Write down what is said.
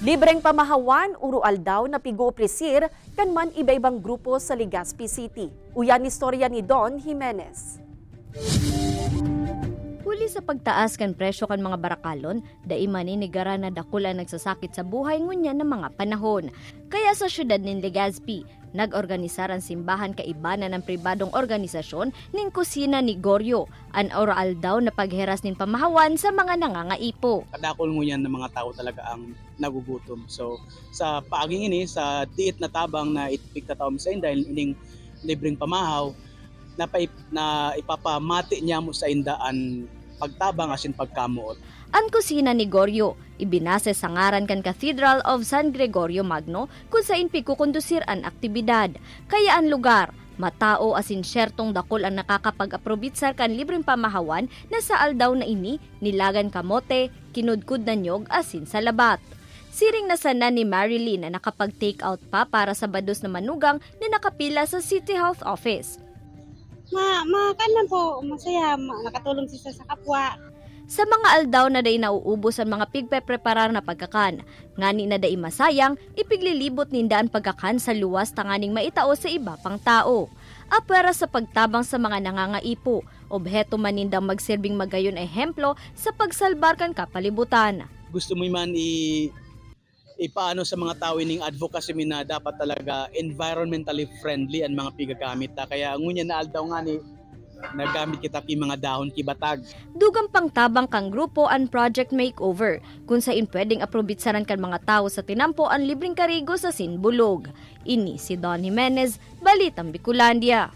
Libreng pamahawan, urual daw na pigo-presir kan man iba-ibang grupo sa Legazpi City. Uyan istorya ni Don Jimenez. Huli sa pagtaas kan presyo kan mga barakalon, dai maninigara na dakula nagsasakit sa buhay ngunya ng mga panahon. Kaya sa syudad nin Legazpi, nag-organisar ang simbahan kaibanan ng pribadong organisasyon ning kusina ni Goryo, an oral daw na pagheras nin pamahawan sa mga nangangaipo. Kadakol ngunya ng mga tao talaga ang nagugutom. So sa paaging ini, sa diit na tabang na itipik na taom sa dahil ining libreng pamahaw, na ipapamati niya mo sa indaan pagtabang asin pagkamuot. Ang kusina ni Goryo, ibinase sa ngaran kan Cathedral of San Gregorio Magno kung saan pikukondusir ang aktibidad. Kaya ang lugar, matao asin syertong dakol ang nakakapag-aprobitsar kan libreng pamahawan na sa aldaw na ini, nilagan kamote, kinudkud na nyog asin sa labat. Siring na sana ni Marilyn na nakapag-take out pa para sa bados na manugang na nakapila sa City Health Office. Makan po, masaya, nakatulong siya sa kapwa. Sa mga aldaw na day nauubos ang mga pigpe-preparar na pagkakan, ngani na day masayang, ipiglilibot nindaan pagkakan sa luwas tanganing maitao sa iba pang tao. Apera sa pagtabang sa mga nangangaipo, obheto manindang magsirbing magayon ehemplo sa pagsalbar kan kapalibutan. Gusto mo man ipaano sa mga tao ining advocacy na dapat talaga environmentally friendly ang mga pigagamit. Kaya ngunya na aldaw nga ni nagamit kita ki mga dahon kibatag. Dugang pangtabang kang grupo ang Project Makeover, kung saan pwedeng aprobitsaran kan mga tao sa tinampo ang libreng karigo sa Sinbulog. Ini si Don Jimenez, Balitang Bicolandia.